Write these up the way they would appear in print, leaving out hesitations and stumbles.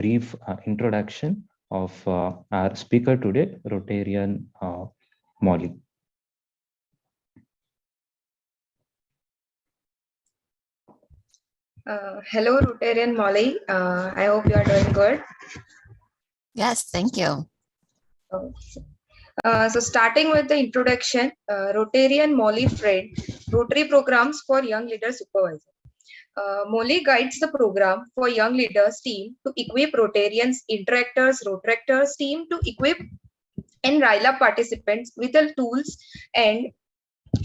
brief introduction of our speaker today, Rotarian Molly. Hello, Rotarian Molly. I hope you are doing good. Yes, thank you. So starting with the introduction, Rotarian Molly Friend, Rotary Programs for Young Leaders Supervisor. Molly guides the program for Young Leaders team to equip Rotarians, Rotaractors team to equip and RILA participants with the tools and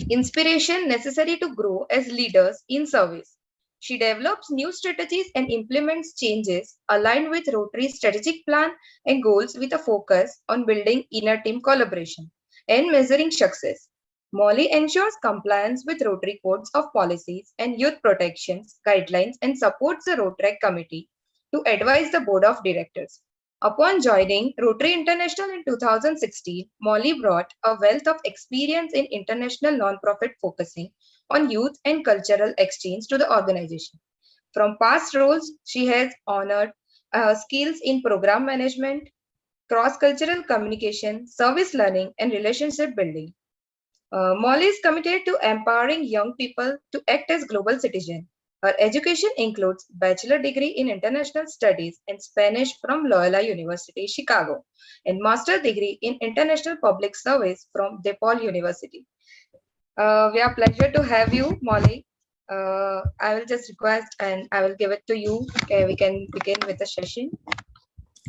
inspiration necessary to grow as leaders in service. She develops new strategies and implements changes aligned with Rotary's strategic plan and goals with a focus on building inner team collaboration and measuring success. Molly ensures compliance with Rotary codes of policies and youth protections guidelines and supports the Rotary committee to advise the board of directors. Upon joining Rotary International in 2016, Molly brought a wealth of experience in international nonprofit focusing on youth and cultural exchange to the organization. From past roles, she has honored skills in program management, cross-cultural communication, service learning, and relationship building. Molly is committed to empowering young people to act as global citizens. Her education includes bachelor degree in international studies and Spanish from Loyola University, Chicago, and master degree in international public service from DePaul University. We are pleasure to have you, Molly. I will just request and I will give it to you. Okay, we can begin with the session.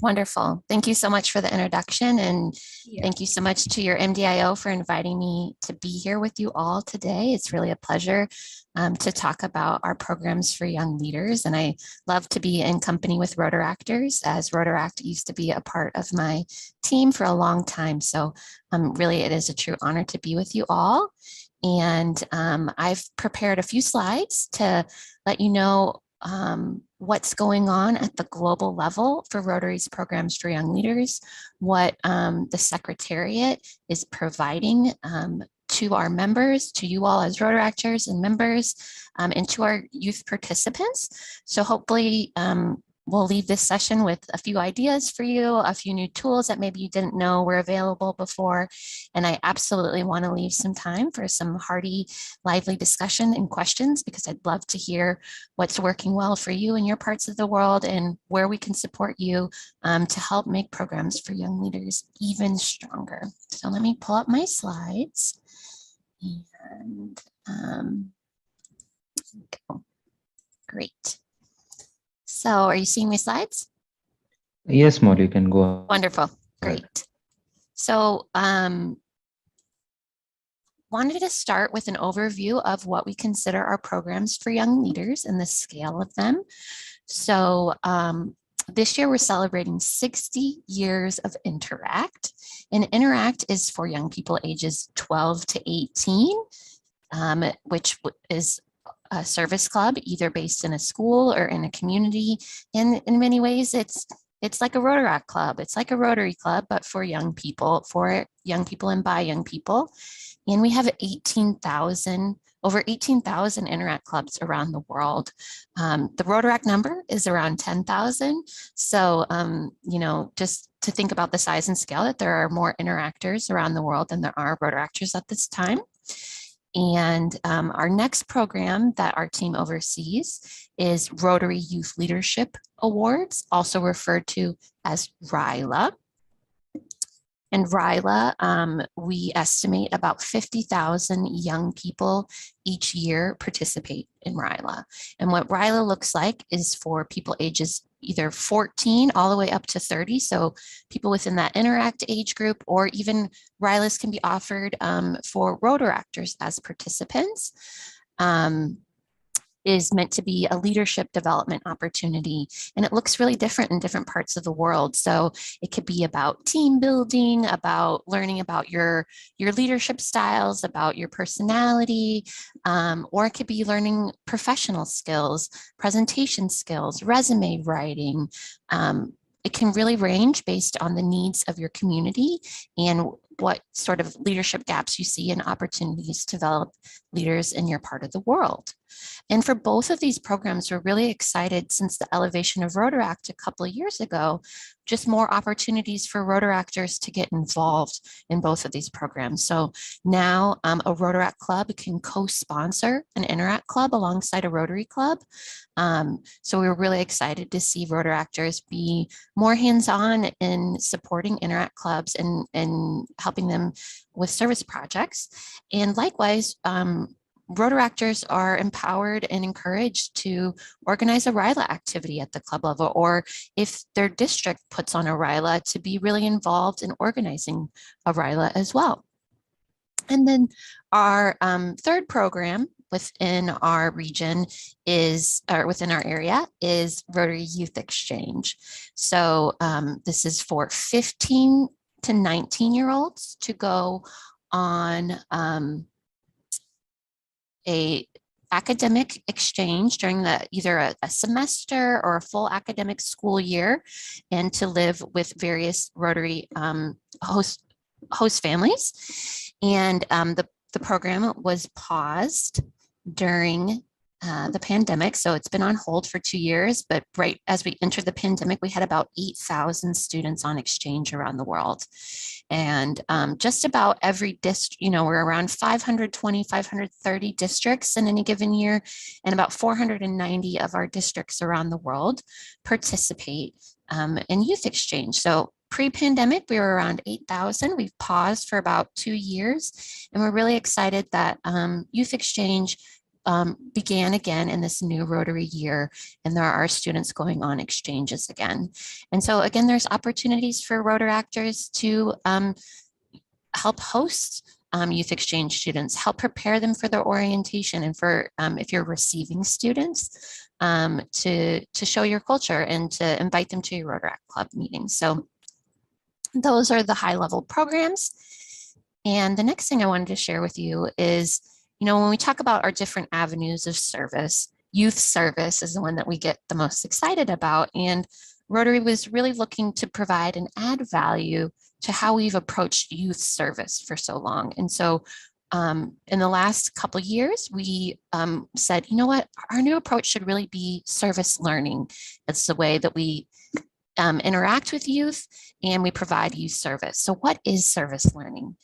Wonderful. Thank you so much for the introduction, and thank you so much to your MDIO for inviting me to be here with you all today. It's really a pleasure to talk about our programs for young leaders, and I love to be in company with Rotaractors, as Rotaract used to be a part of my team for a long time. So really it is a true honor to be with you all. And I've prepared a few slides to let you know what's going on at the global level for Rotary's programs for young leaders, what the Secretariat is providing to our members, to you all as Rotaractors and members, and to our youth participants. So hopefully we'll leave this session with a few ideas for you, a few new tools that maybe you didn't know were available before. And I absolutely want to leave some time for some hearty, lively discussion and questions, because I'd love to hear what's working well for you in your parts of the world and where we can support you to help make programs for young leaders even stronger. So let me pull up my slides. And great. So are you seeing my slides? Yes, Molly, you can go on. Wonderful. Great. So wanted to start with an overview of what we consider our programs for young leaders and the scale of them. So this year we're celebrating 60 years of Interact, and Interact is for young people ages 12 to 18, which is a service club, either based in a school or in a community. And in many ways, it's like a Rotaract club. It's like a Rotary club, but for young people and by young people. And we have over 18,000 Interact clubs around the world. The Rotaract number is around 10,000. So, you know, just to think about the size and scale, that there are more Interactors around the world than there are Rotaractors at this time. And our next program that our team oversees is Rotary Youth Leadership Awards, also referred to as RILA. And RILA, we estimate about 50,000 young people each year participate in RILA. And what RILA looks like is for people ages either 14 all the way up to 30. So people within that Interact age group, or even RILAs can be offered for Rotaractors as participants. Is meant to be a leadership development opportunity, and it looks really different in different parts of the world. So it could be about team building, about learning about your leadership styles, about your personality, or it could be learning professional skills, presentation skills, resume writing. It can really range based on the needs of your community and what sort of leadership gaps you see and opportunities to develop leaders in your part of the world. And for both of these programs, we're really excited since the elevation of Rotaract a couple of years ago, just more opportunities for Rotaractors to get involved in both of these programs. So now a Rotaract club can co-sponsor an Interact club alongside a Rotary club. So we were really excited to see Rotaractors be more hands-on in supporting Interact clubs and helping them with service projects. And likewise, Rotaractors are empowered and encouraged to organize a RILA activity at the club level, or if their district puts on a RILA, to be really involved in organizing a RILA as well. And then our third program within our region is, or within our area, is Rotary Youth Exchange. So this is for 15 to 19-year-olds to go on a academic exchange during either a semester or a full academic school year, and to live with various Rotary host families. And the program was paused during the pandemic, so it's been on hold for 2 years, but right as we entered the pandemic, we had about 8,000 students on exchange around the world. And just about every district, we're around 520, 530 districts in any given year, and about 490 of our districts around the world participate in youth exchange. So pre-pandemic, we were around 8,000. We've paused for about 2 years, and we're really excited that youth exchange began again in this new Rotary year, and there are students going on exchanges again. And so again, there's opportunities for Rotaractors to help host youth exchange students, help prepare them for their orientation, and for if you're receiving students, to show your culture and to invite them to your Rotaract Club meetings. So those are the high-level programs. And the next thing I wanted to share with you is, when we talk about our different avenues of service, youth service is the one that we get the most excited about. And Rotary was really looking to provide and add value to how we've approached youth service for so long. And so in the last couple of years, we said, our new approach should really be service learning. It's the way that we interact with youth and we provide youth service. So what is service learning?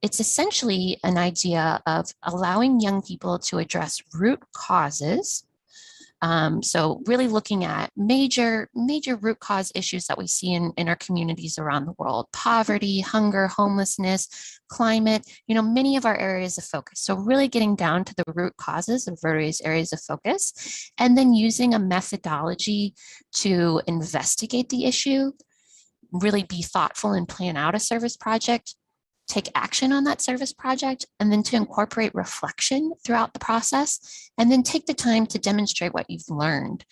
It's essentially an idea of allowing young people to address root causes. So really looking at major root cause issues that we see in our communities around the world: poverty, hunger, homelessness, climate, many of our areas of focus. So really getting down to the root causes of various areas of focus, and then using a methodology to investigate the issue, really be thoughtful and plan out a service project, take action on that service project, and then to incorporate reflection throughout the process, and then take the time to demonstrate what you've learned.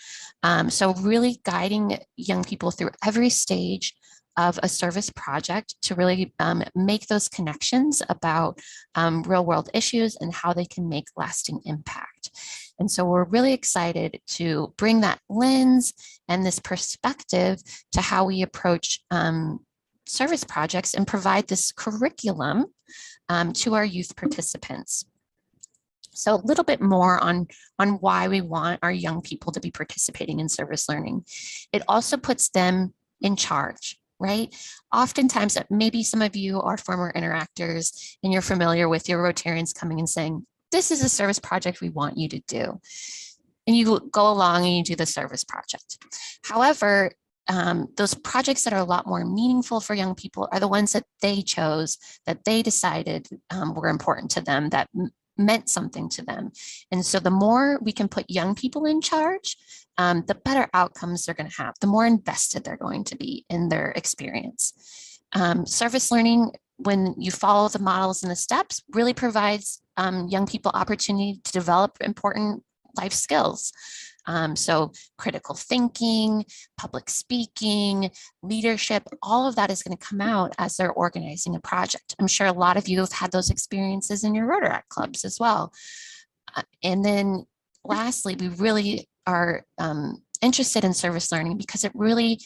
So really guiding young people through every stage of a service project to really make those connections about real world issues and how they can make lasting impact. And so we're really excited to bring that lens and this perspective to how we approach service projects and provide this curriculum to our youth participants. So a little bit more on why we want our young people to be participating in service learning. It also puts them in charge, right? Oftentimes, maybe some of you are former interactors and you're familiar with your Rotarians coming and saying, this is a service project we want you to do. And you go along and you do the service project. However, those projects that are a lot more meaningful for young people are the ones that they chose, that they decided were important to them, that meant something to them. And so the more we can put young people in charge, the better outcomes they're going to have, the more invested they're going to be in their experience. Service learning, when you follow the models and the steps, really provides young people opportunity to develop important life skills. So critical thinking, public speaking, leadership, all of that is going to come out as they're organizing a project. I'm sure a lot of you have had those experiences in your Rotaract clubs as well. And then lastly, we really are interested in service learning because it really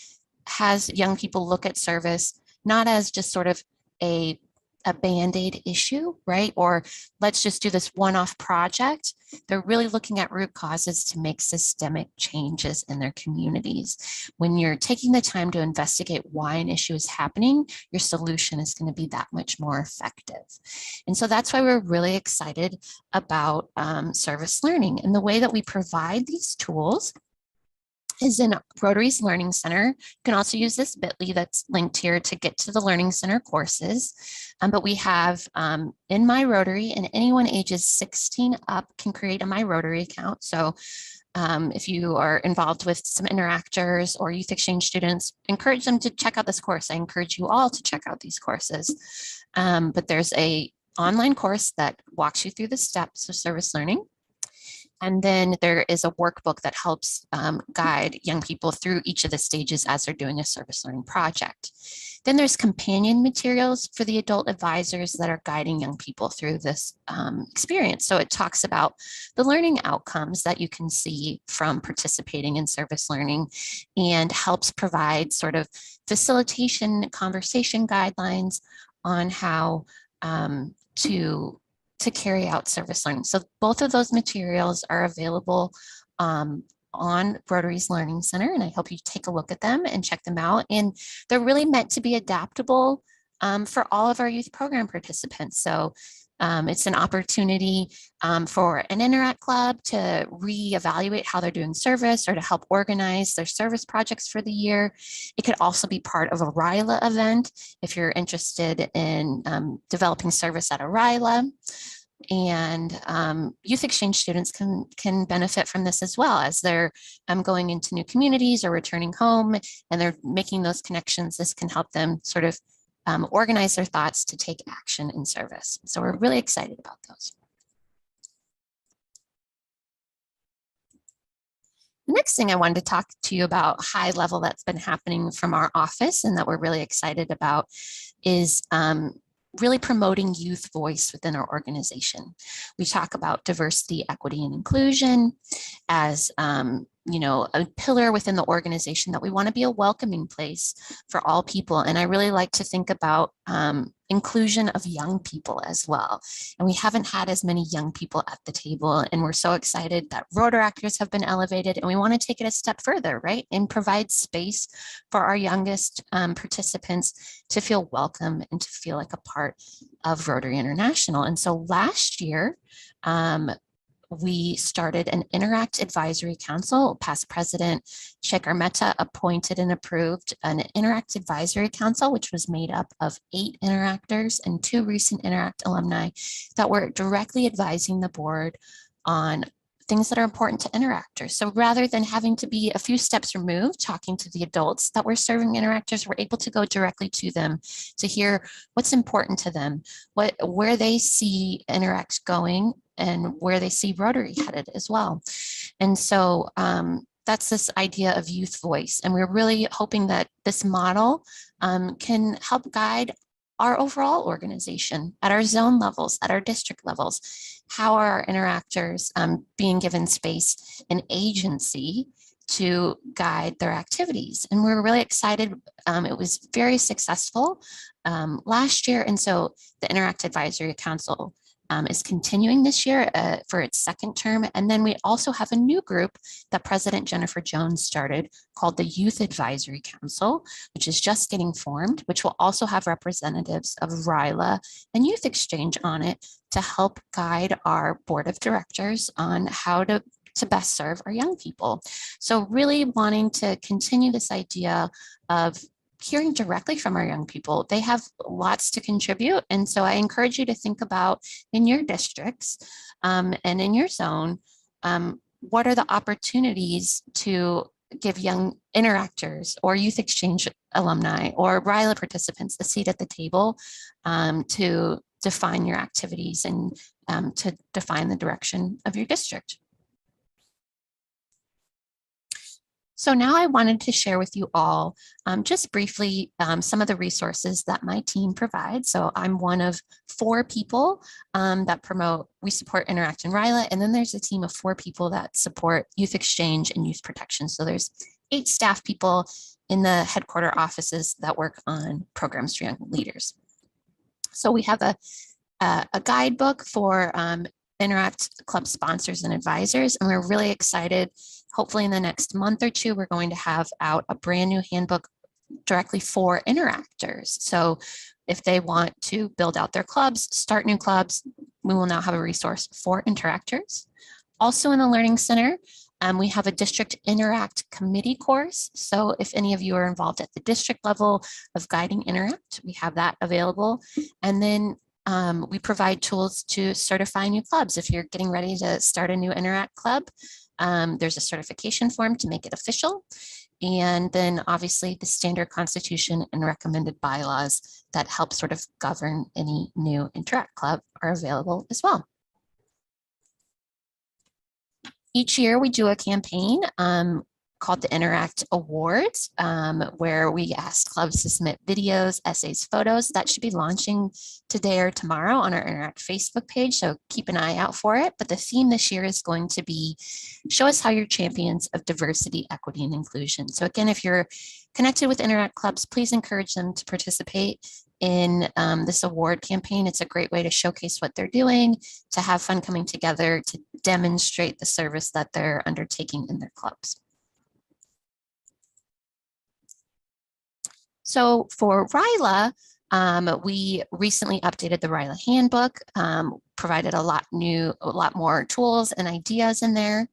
has young people look at service not as just sort of a a Band-Aid issue, right? Or let's just do this one-off project. They're really looking at root causes to make systemic changes in their communities. When you're taking the time to investigate why an issue is happening, your solution is going to be that much more effective. And so that's why we're really excited about service learning. And the way that we provide these tools is in Rotary's Learning Center. You can also use this bit.ly that's linked here to get to the Learning Center courses. But we have in My Rotary, and anyone ages 16 up can create a My Rotary account. So if you are involved with some interactors or youth exchange students, encourage them to check out this course. I encourage you all to check out these courses. But there's an online course that walks you through the steps of service learning. And then there is a workbook that helps guide young people through each of the stages as they're doing a service learning project. Then there's companion materials for the adult advisors that are guiding young people through this experience. So it talks about the learning outcomes that you can see from participating in service learning and helps provide sort of facilitation conversation guidelines on how to carry out service learning. So both of those materials are available on Rotary's Learning Center, and I hope you take a look at them and check them out. And they're really meant to be adaptable for all of our youth program participants. So it's an opportunity for an Interact Club to reevaluate how they're doing service or to help organize their service projects for the year. It could also be part of a RTN event if you're interested in developing service at a RTN. And youth exchange students can benefit from this as well as they're going into new communities or returning home and they're making those connections. This can help them sort of organize their thoughts to take action in service. So we're really excited about those. The next thing I wanted to talk to you about high level that's been happening from our office and that we're really excited about is really promoting youth voice within our organization. We talk about diversity, equity, and inclusion as you know, a pillar within the organization that we want to be a welcoming place for all people. And I really like to think about inclusion of young people as well. And we haven't had as many young people at the table. And we're so excited that Rotaractors have been elevated and we want to take it a step further, right? And provide space for our youngest participants to feel welcome and to feel like a part of Rotary International. And so last year, we started an Interact Advisory Council. Past President 𝗥𝘁 𝗏𝗏𝗄 appointed and approved an Interact Advisory Council, which was made up of 8 interactors and 2 recent Interact alumni that were directly advising the board on things that are important to interactors. So rather than having to be a few steps removed, talking to the adults that were serving interactors, we're able to go directly to them to hear what's important to them, where they see Interact going, and where they see Rotary headed as well. And so that's this idea of youth voice. And we're really hoping that this model can help guide our overall organization at our zone levels, at our district levels. How are our interactors being given space and agency to guide their activities? And we're really excited. It was very successful last year. And so the Interact Advisory Council is continuing this year for its 2nd term. And then we also have a new group that President Jennifer Jones started called the Youth Advisory Council, which is just getting formed, which will also have representatives of RTN and Youth Exchange on it to help guide our board of directors on how to best serve our young people. So really wanting to continue this idea of hearing directly from our young people. They have lots to contribute. And so I encourage you to think about in your districts and in your zone, what are the opportunities to give young interactors or youth exchange alumni or RTN participants a seat at the table to define your activities and to define the direction of your district. So now I wanted to share with you all just briefly some of the resources that my team provides. So I'm one of 4 people that we support Interact and RTN, and then there's a team of 4 people that support youth exchange and youth protection. So there's 8 staff people in the headquarter offices that work on programs for young leaders. So we have a guidebook for Interact Club sponsors and advisors, and we're really excited. Hopefully in the next month or two, we're going to have out a brand new handbook directly for interactors. So if they want to build out their clubs, start new clubs, we will now have a resource for interactors. Also in the Learning Center, we have a district Interact committee course. So if any of you are involved at the district level of guiding Interact, we have that available. And then we provide tools to certify new clubs. If you're getting ready to start a new Interact club, there's a certification form to make it official. And then obviously the standard constitution and recommended bylaws that help sort of govern any new Interact club are available as well. Each year we do a campaign called the Interact Awards, where we ask clubs to submit videos, essays, photos. That should be launching today or tomorrow on our Interact Facebook page, so keep an eye out for it. But the theme this year is going to be, show us how you're champions of diversity, equity, and inclusion. So again, if you're connected with Interact clubs, please encourage them to participate in this award campaign. It's a great way to showcase what they're doing, to have fun coming together, to demonstrate the service that they're undertaking in their clubs. So for RTN, we recently updated the RTN handbook, provided a lot more tools and ideas in there.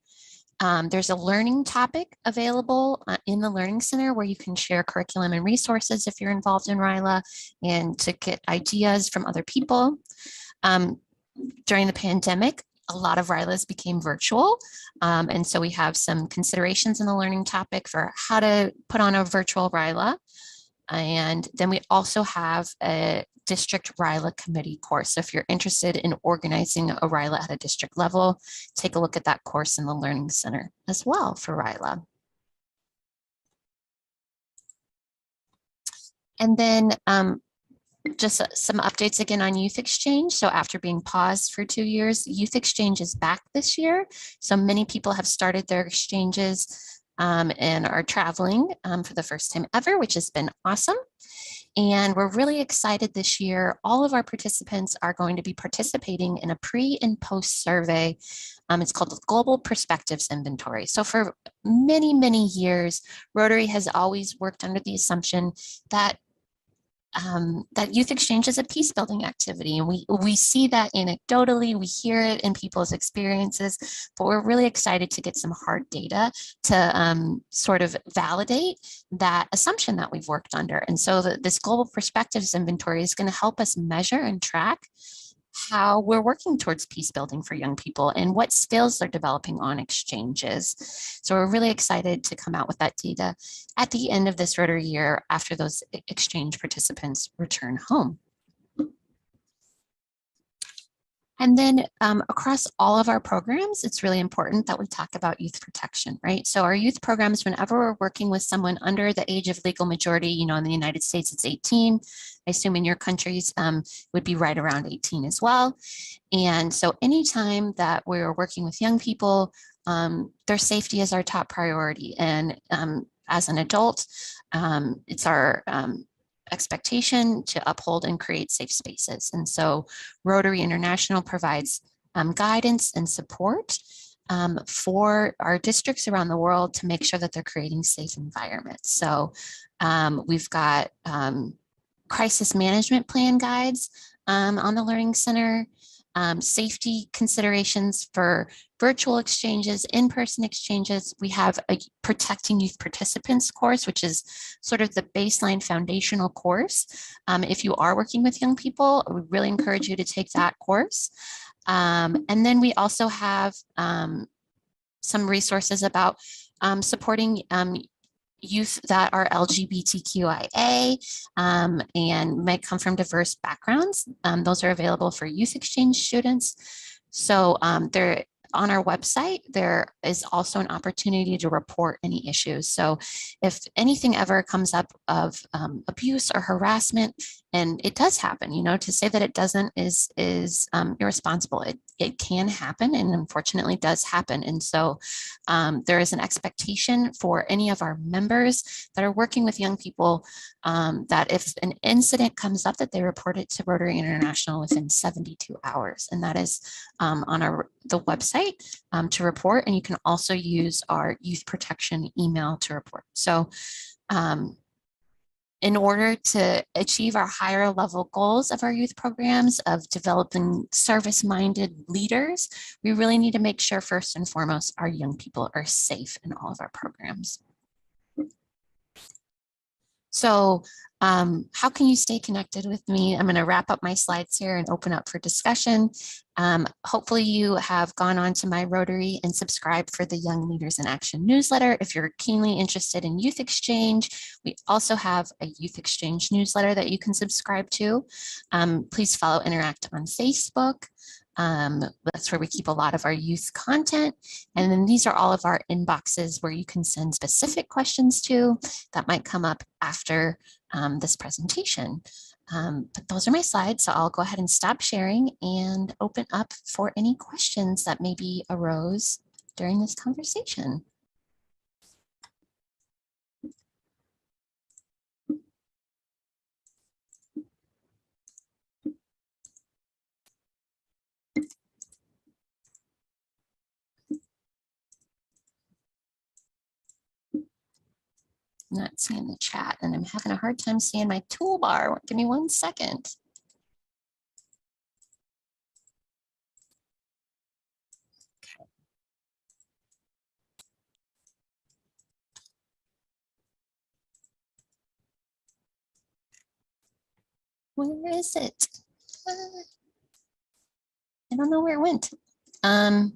There's a learning topic available in the Learning Center where you can share curriculum and resources if you're involved in RTN and to get ideas from other people. During the pandemic, a lot of RTNs became virtual. And so we have some considerations in the learning topic for how to put on a virtual RTN. And then we also have a district RTN committee course. So if you're interested in organizing a RTN at a district level, take a look at that course in the Learning Center as well for RTN. And then just some updates again on Youth Exchange. So after being paused for 2 years, Youth Exchange is back this year. So many people have started their exchanges and are traveling for the first time ever, which has been awesome. And we're really excited this year. All of our participants are going to be participating in a pre and post survey. It's called the Global Perspectives Inventory. So for many, many years, Rotary has always worked under the assumption that that youth exchange is a peace building activity. And we see that anecdotally, we hear it in people's experiences, but we're really excited to get some hard data to sort of validate that assumption that we've worked under. And so this Global Perspectives Inventory is going to help us measure and track how we're working towards peace building for young people and what skills they're developing on exchanges. So we're really excited to come out with that data at the end of this Rotary year after those exchange participants return home. And then across all of our programs, it's really important that we talk about youth protection, right? So our youth programs, whenever we're working with someone under the age of legal majority, you know, in the United States, it's 18. I assume in your countries would be right around 18 as well. And so anytime that we're working with young people, their safety is our top priority. And as an adult, it's our expectation to uphold and create safe spaces. And so Rotary International provides guidance and support for our districts around the world to make sure that they're creating safe environments. So we've got crisis management plan guides on the Learning Center, safety considerations for virtual exchanges, in-person exchanges. We have a Protecting Youth Participants course, which is sort of the baseline foundational course. If you are working with young people, we really encourage you to take that course. And then we also have some resources about supporting youth that are LGBTQIA and might come from diverse backgrounds. Those are available for youth exchange students. So there on our website, there is also an opportunity to report any issues. So if anything ever comes up of abuse or harassment, and it does happen, you know, to say that it doesn't is irresponsible. it can happen, and unfortunately does happen. And so there is an expectation for any of our members that are working with young people that if an incident comes up, that they report it to Rotary International within 72 hours. And that is on the website to report. And you can also use our youth protection email to report. So in order to achieve our higher level goals of our youth programs of developing service-minded leaders, we really need to make sure first and foremost our young people are safe in all of our programs. So how can you stay connected with me? I'm going to wrap up my slides here and open up for discussion. Hopefully you have gone on to my Rotary and subscribed for the Young Leaders in Action newsletter. If you're keenly interested in Youth Exchange, we also have a Youth Exchange newsletter that you can subscribe to. Please follow Interact on Facebook. That's where we keep a lot of our youth content. And then these are all of our inboxes where you can send specific questions to that might come up after this presentation. But those are my slides, so I'll go ahead and stop sharing and open up for any questions that maybe arose during this conversation. Not seeing the chat, and I'm having a hard time seeing my toolbar. Give me 1 second. Okay. Where is it? I don't know where it went. Well,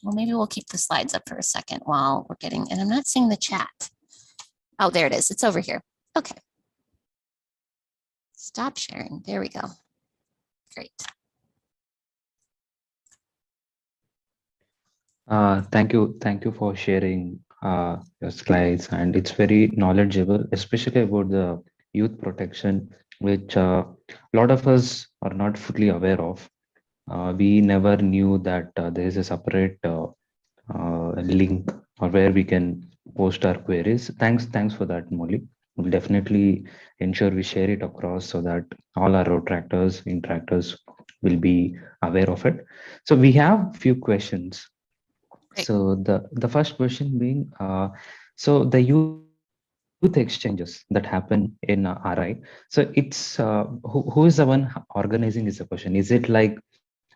maybe we'll keep the slides up for a second while we're getting, and I'm not seeing the chat. Oh, there it is. It's over here. Okay. Stop sharing. There we go. Great. Thank you for sharing your slides, and it's very knowledgeable, especially about the youth protection, which a lot of us are not fully aware of. We never knew that there is a separate link or where we can post our queries. Thanks for that, Molly. We'll definitely ensure we share it across so that all our Rotractors, interactors will be aware of it. So we have few questions. Great. So the first question being, so the youth exchanges that happen in RI. So it's who is the one organizing is the question. Is it like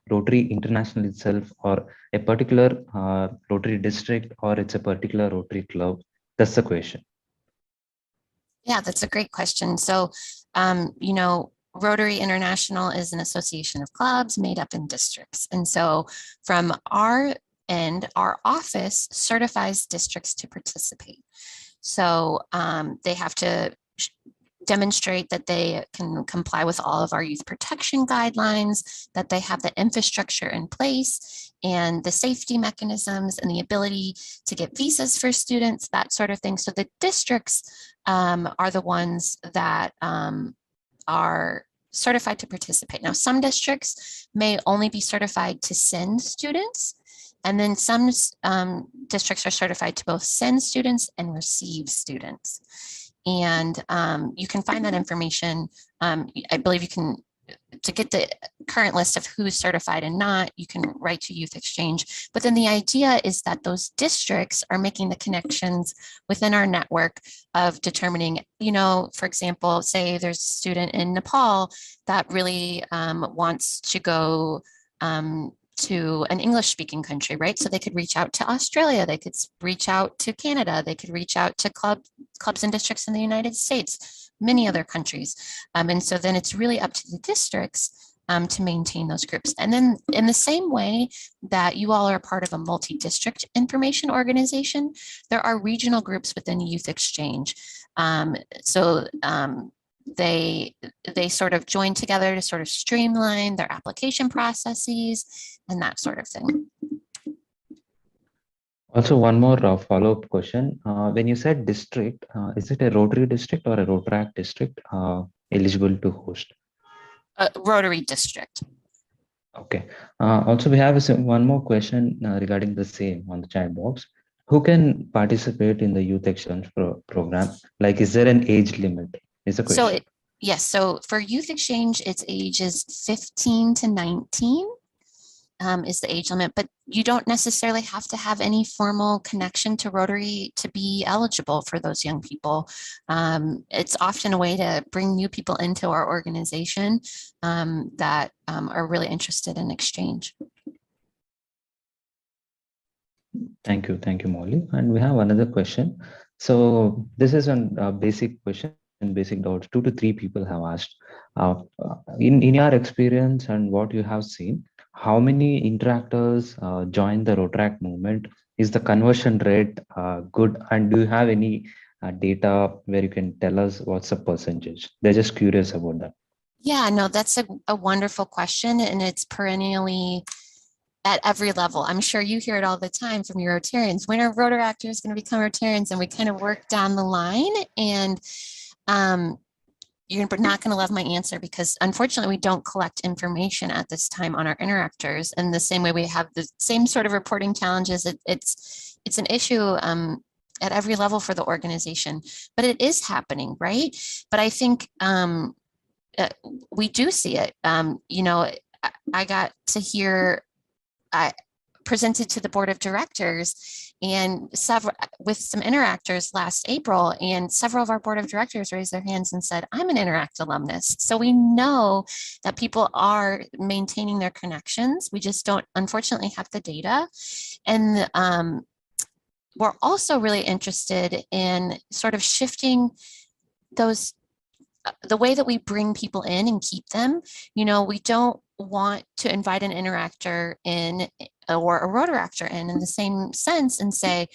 Rotary International itself, or a particular Rotary district, or it's a particular Rotary club? That's the question. Yeah, that's a great question. So, you know, Rotary International is an association of clubs made up in districts. And so from our end, our office certifies districts to participate. So they have to demonstrate that they can comply with all of our youth protection guidelines, that they have the infrastructure in place and the safety mechanisms and the ability to get visas for students, that sort of thing. So the districts are the ones that are certified to participate. Now, some districts may only be certified to send students, and then some districts are certified to both send students and receive students. And you can find that information. I believe you can, to get the current list of who's certified and not, you can write to Youth Exchange. But then the idea is that those districts are making the connections within our network of determining, you know, for example, say there's a student in Nepal that really wants to go to an English-speaking country, right? So they could reach out to Australia, they could reach out to Canada, they could reach out to clubs and districts in the United States, many other countries. And so then it's really up to the districts to maintain those groups. And then in the same way that you all are part of a multi-district information organization, there are regional groups within Youth Exchange. They sort of join together to sort of streamline their application processes and that sort of thing. Also, one more follow-up question. When you said district, is it a Rotary district or a Rotaract district eligible to host? Rotary district. Okay. Also, we have one more question regarding the same on the chat box. Who can participate in the youth exchange program? Like, is there an age limit? Is the So question. yes, so for youth exchange, it's ages 15 to 19 is the age limit, but you don't necessarily have to have any formal connection to Rotary to be eligible for those young people. It's often a way to bring new people into our organization that are really interested in exchange. Thank you, Molly. And we have another question. So this is a basic question, basic doubts. 2 to 3 people have asked. In your experience and what you have seen, how many interactors join the Rotaract movement? Is the conversion rate good? And do you have any data where you can tell us what's the percentage? They're just curious about that. Yeah, no, that's a wonderful question, and it's perennially at every level. I'm sure you hear it all the time from your Rotarians. When are Rotaractors going to become Rotarians? And we kind of work down the line, and you're not going to love my answer because unfortunately we don't collect information at this time on our interactors. And the same way we have the same sort of reporting challenges, it's an issue at every level for the organization, but it is happening, right? But I think we do see it. You know, I got to hear presented to the board of directors and with some interactors last April, and several of our board of directors raised their hands and said, I'm an Interact alumnus. So we know that people are maintaining their connections. We just don't, unfortunately, have the data. And we're also really interested in sort of shifting the way that we bring people in and keep them. You know, we don't want to invite an interactor in or a Rotaractor in the same sense and say,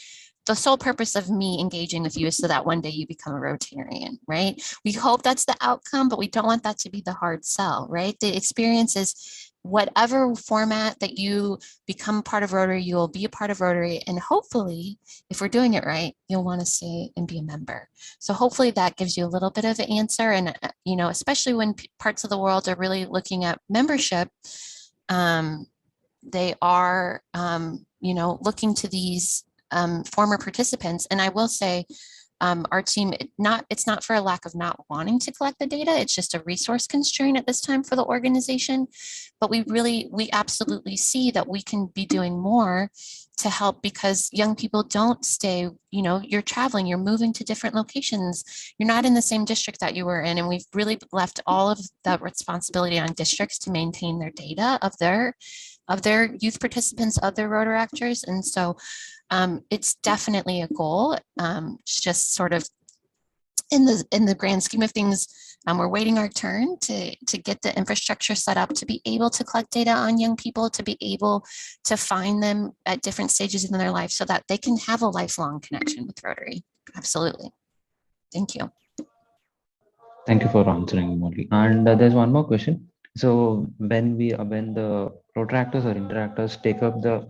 the sole purpose of me engaging with you is so that one day you become a Rotarian, right? We hope that's the outcome, but we don't want that to be the hard sell, right? The experience is whatever format that you become part of Rotary, you will be a part of Rotary. And hopefully, if we're doing it right, you'll want to stay and be a member. So hopefully that gives you a little bit of an answer. And, you know, especially when parts of the world are really looking at membership, they are, you know, looking to these former participants. And I will say, our team, it's not for a lack of not wanting to collect the data. It's just a resource constraint at this time for the organization. But we absolutely see that we can be doing more to help, because young people don't stay, you know, you're traveling, you're moving to different locations. You're not in the same district that you were in. And we've really left all of that responsibility on districts to maintain their data of their youth participants, of their Rotaractors. And so it's definitely a goal. It's just sort of in the grand scheme of things, we're waiting our turn to get the infrastructure set up to be able to collect data on young people, to be able to find them at different stages in their life so that they can have a lifelong connection with Rotary. Absolutely. Thank you. Thank you for answering, Molly. And there's one more question. So when the protractors or interactors take up the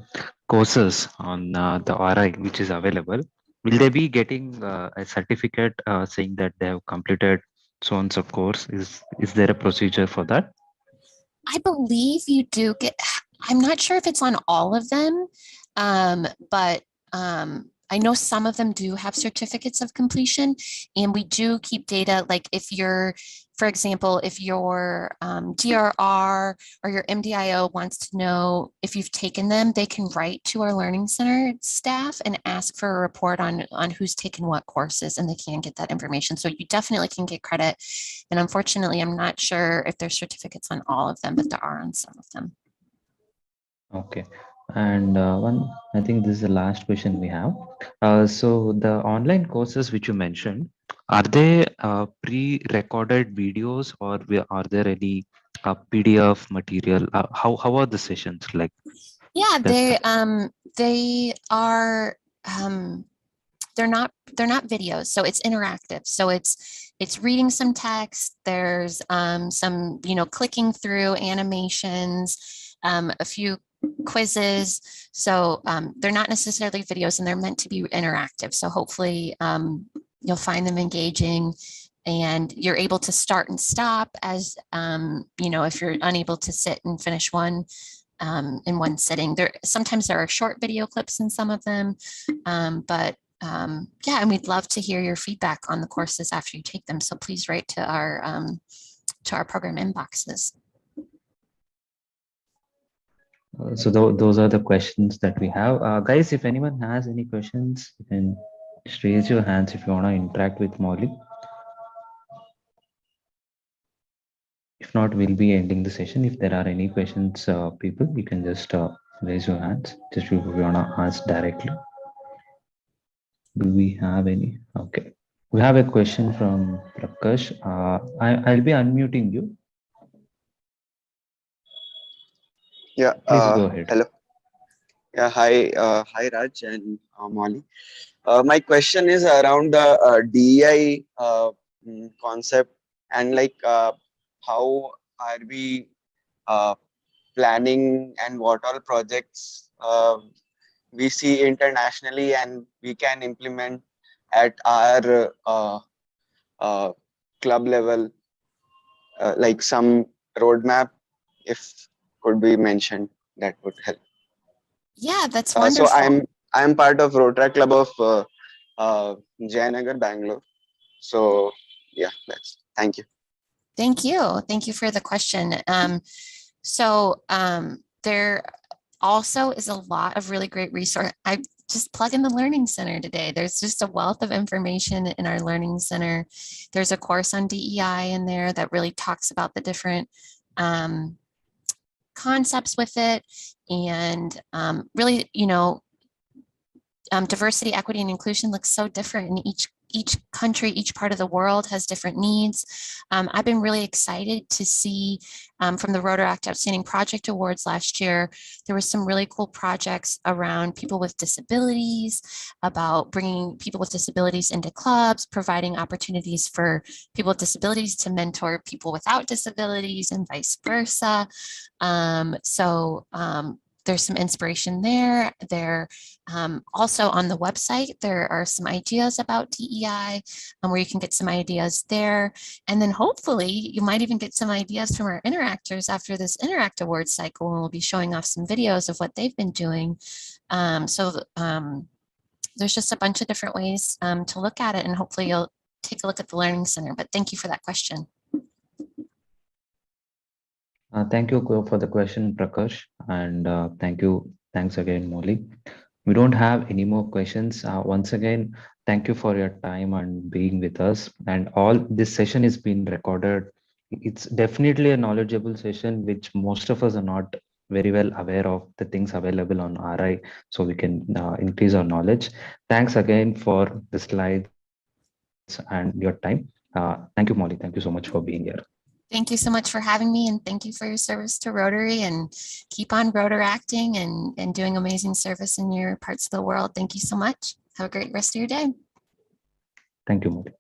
courses on the RI, which is available, will they be getting a certificate saying that they have completed so and so course? Is there a procedure for that? I believe you do get, I'm not sure if it's on all of them, but I know some of them do have certificates of completion, and we do keep data. Like if you're, for example, if your DRR or your MDIO wants to know if you've taken them, they can write to our Learning Center staff and ask for a report on who's taken what courses, and they can get that information. So you definitely can get credit. And unfortunately, I'm not sure if there's certificates on all of them, but there are on some of them. Okay. And I think this is the last question we have. So the online courses which you mentioned, are they pre-recorded videos, or are there any PDF material? How are the sessions like? Yeah, they are. They're not videos, so it's interactive. So it's reading some text. There's some, you know, clicking through animations, a few quizzes. So they're not necessarily videos, and they're meant to be interactive. So hopefully you'll find them engaging and you're able to start and stop as, you know, if you're unable to sit and finish one in one sitting. Sometimes there are short video clips in some of them, but yeah, and we'd love to hear your feedback on the courses after you take them. So please write to our program inboxes. So those are the questions that we have. Guys, if anyone has any questions, you can just raise your hands if you want to interact with Molly. If not, we'll be ending the session. If there are any questions, people, you can just raise your hands. Just if you want to ask directly. Do we have any? Okay. We have a question from Prakash. I'll be unmuting you. Yeah. Please go ahead. Hello. Yeah. Hi, Raj and Molly. My question is around the DEI concept, and like how are we planning, and what all projects we see internationally and we can implement at our club level, like some roadmap, if could be mentioned, that would help. Yeah, that's wonderful. So I'm part of Rotary Club of Jayanagar, Bangalore. So yeah, thank you. Thank you for the question. There also is a lot of really great resource. I just plug in the Learning Center today. There's just a wealth of information in our Learning Center. There's a course on DEI in there that really talks about the different concepts with it, and really, you know, diversity, equity, and inclusion looks so different in each country. Each part of the world has different needs. I've been really excited to see from the Rotary Act Outstanding Project Awards last year, there were some really cool projects around people with disabilities, about bringing people with disabilities into clubs, providing opportunities for people with disabilities to mentor people without disabilities, and vice versa. There's some inspiration there. Also on the website, there are some ideas about DEI where you can get some ideas there. And then hopefully you might even get some ideas from our interactors after this Interact Awards cycle, and we'll be showing off some videos of what they've been doing. There's just a bunch of different ways to look at it, and hopefully you'll take a look at the Learning Center. But thank you for that question. Thank you for the question, Prakash, and thanks again, Molly. We don't have any more questions. Once again, thank you for your time and being with us. And all this session is being recorded. It's definitely a knowledgeable session, which most of us are not very well aware of the things available on RI, so we can increase our knowledge. Thanks again for the slides and your time. Thank you, Molly. Thank you so much for being here. Thank you so much for having me, and thank you for your service to Rotary, and keep on Rotaracting and doing amazing service in your parts of the world. Thank you so much. Have a great rest of your day. Thank you, Molly.